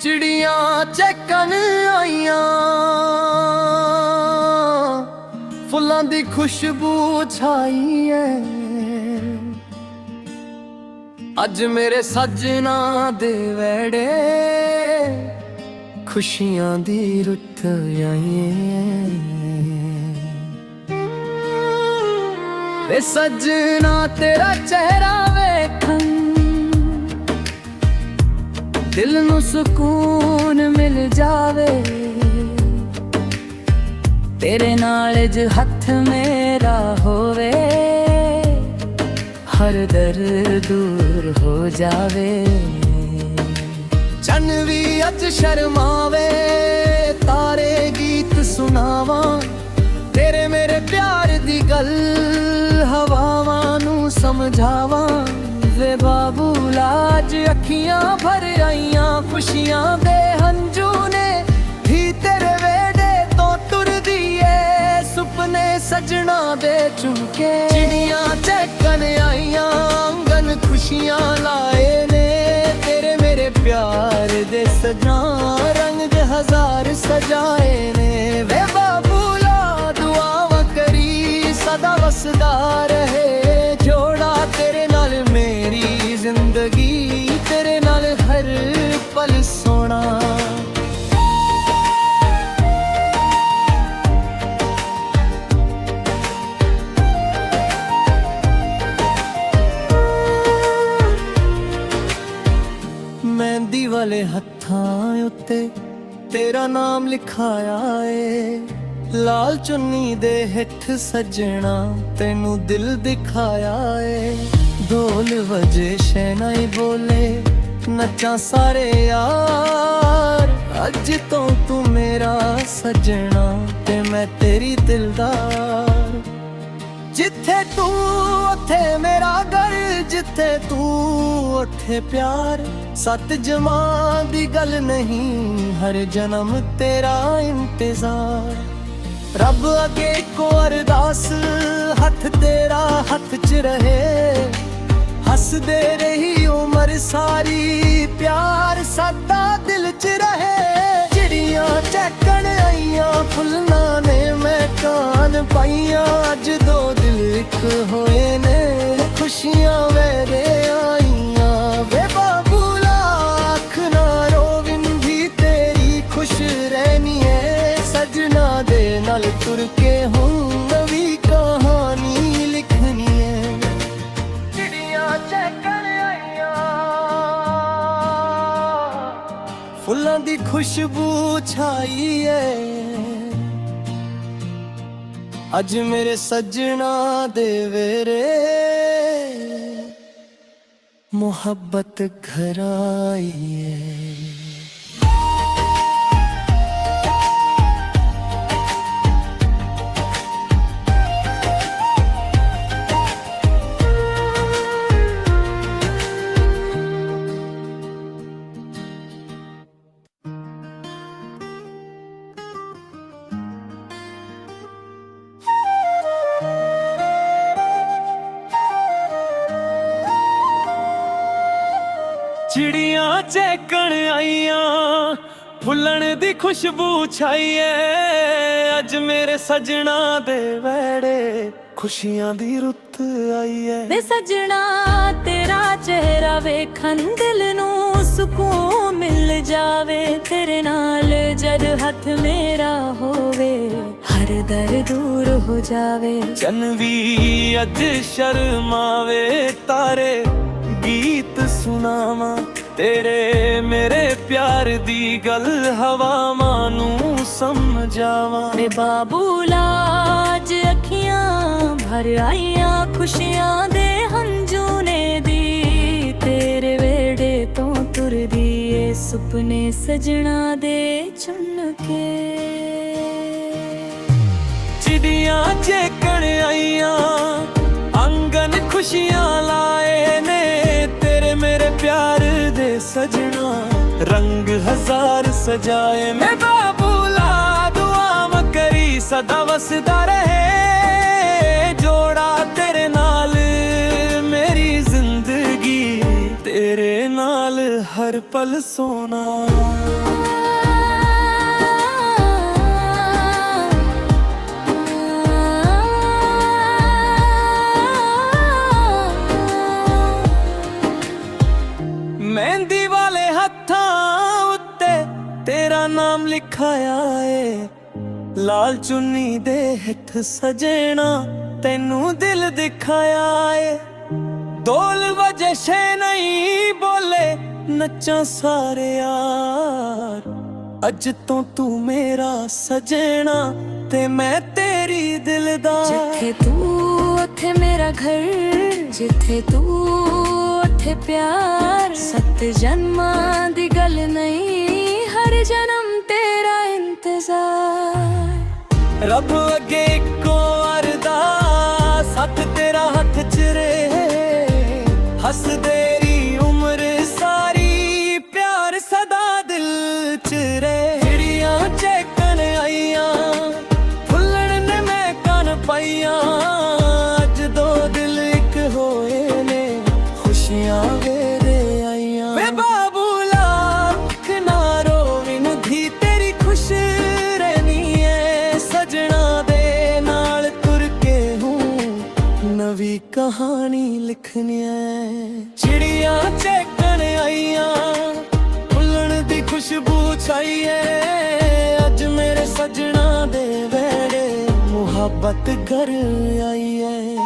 चिड़ियां चहकन आईयां, फुल्लां दी खुशबू छाई है। अज मेरे सजना दे वेड़े खुशियां दी रुत आई वे सजना तेरा चेहरा वेखन दिल नू सुकून मिल जावे। तेरे नाल ज हथ मेरा होवे हर दर्द दूर हो जावे। चन भी अज शर्मावे तारे गीत सुनावा, तेरे मेरे प्यार दी गल हवावां नू समझावा। वे बाबूला अज अखियां भर आईयां, खुशियां दे हंजू ने ही तेरे वेड़े तो तुर दिए सुपने सजना दे चुके। चिड़ियां चहकन आईयां आंगन खुशियां लाए ने, तेरे मेरे प्यार दे सजना रंग हजार सजाए ने। वे बाबूला दुआवां करी सदा वसदा रहे जोड़ा तेरे नाल मेरी जिंदगी, तेरे नाल हर पल सोना। मेहंदी वाले हत्थां उत्ते तेरा नाम लिखाया है, लाल चुन्नी दे हिठ सजना तेनू दिल दिखाया है। ढोल वजे शहनाई बोले नचा सारे यार, अज तो तू मेरा सजना ते मैं तेरी दिलदार। जिथे तू उथे मेरा घर, जिथे तू उथे प्यार। सत जमां दी गल नहीं हर जन्म तेरा इंतजार। रब अगे को अरदास हथ तेरा हथ च रहे, हसदे रही उम्र सारी प्यार सदा दिल च रहे। चिड़ियां चहकन आईयां फुल्लां ने मैं कान पाईयां, अज दो दिल इक होए ने खुशियां वेरे आईयां। वे बाबूला अख ना रोविंदी तेरी खुश रहनी है, सजना दे नाल तुर के हूं नवी कहानी लिखनी है। चिड़ियां चहकन आईयां फुल्लां दी खुशबू छाई है, अज मेरे सजना दे वेरे मोहब्बत घर आई है। चिड़ियां चहकन आईयां फुल्लण दी खुशबू छाई है, अज मेरे सजना दे वेड़े खुशियां दी रुत आई है। वे सजना तेरा चेहरा वेखन दिल नू सुकून मिल जावे। तेरे नाल जद हथ मेरा होवे हर दर्द दूर हो जावे। चन भी अज शर्मावे तारे गीत सुनावा, तेरे मेरे प्यार दी गल हवावां नू समझावा। वे बाबूला अज अखियां भर आईयां खुशियां दे हंजू ने दी, तेरे वेड़े तो तुर दिए सुपने सजना दे चुन के। चिड़ियां चहकन आईयां आंगन खुशियां लाए ने, तेरे मेरे प्यार दे सजना रंग हजार सजाए। मैं बाबूला दुआ करी सदा वसदा रहे जोड़ा तेरे नाल मेरी जिंदगी तेरे नाल ਨਾਲ ਹਰ ਪਲ ਸੋਨਾ। ਮਹਿੰਦੀ ਵਾਲੇ ਹੱਥਾਂ ਉੱਤੇ ਤੇਰਾ ਨਾਮ ਲਿਖਾਇਆ ਏ, ਲਾਲ ਚੁੰਨੀ ਦੇ ਹੇਠ ਸਜਣਾ ਤੈਨੂੰ ਦਿਲ ਦਿਖਾਇਆ ਏ। ਢੋਲ ਵਜੇ ਛੇ ਨਹੀਂ ਬੋਲੇ ਨੱਚਾਂ ਸਾਰੇ ਯਾਰ, ਅੱਜ ਤੋਂ ਤੂੰ ਮੇਰਾ ਸਜਣਾ ਤੇ ਮੈਂ ਤੇਰੀ ਦਿਲਦਾਰ। ਜਿੱਥੇ ਤੂੰ ਉੱਥੇ ਮੇਰਾ ਘਰ, ਜਿੱਥੇ ਤੂੰ ਉੱਥੇ ਪਿਆਰ। 7 ਜਨਮਾਂ ਦੀ ਗੱਲ ਨਹੀਂ, ਹਰ ਜਨਮ ਤੇਰਾ ਇੰਤਜ਼ਾਰ। ਰੱਬ ਅੱਗੇ ਇੱਕੋ ਅਰਦਾਸ, ਹੱਥ ਤੇਰਾ ਹੱਥ ਚ ਰਹੇ, ਹੱਸਦੇਰੀ ਉਮਰ ਸਾਰੀ, ਪਿਆਰ ਸਦਾ ਦਿਲ ਚ ਰਹੇ। ਚਿੜੀਆਂ ਚਹਿਕਣ ਆਈਆਂ, ਫੁੱਲਣ ਨੇ ਮਹਿਕਾਂ ਪਾਈਆਂ, ਅੱਜ ਦੋ ਦਿਲ ਇੱਕ ਹੋਏ ਨੇ, ਖੁਸ਼ੀਆਂ ਵੇਰੇ ਆਈਆਂ। ਵੇ ਬਾਬੂਲਾ ਅੱਖ ਨਾ ਰੋਵੀਂ ਧੀ, ਤੇਰੀ ਖੁਸ਼ ਰਹਿਣੀ ਏ, ਸਜਣਾ ਦੇ ਨਾਲ ਤੁਰ ਕੇ ਹੂੰ ਨਵੀਂ ਕਹਾਣੀ ਲਿਖਣੀ ਏ। ਚਿੜੀਆਂ ਚਹਿਕਣ ਆਈਆਂ, ਫੁੱਲਣ ਦੀ ਖੁਸ਼ਬੂ ਛਾਈ ਏ, ਅੱਜ ਮੇਰੇ ਸਜਣਾ ਦੇ ਵਿਹੜੇ ਮੁਹੱਬਤ ਘਰ ਆਈ ਏ।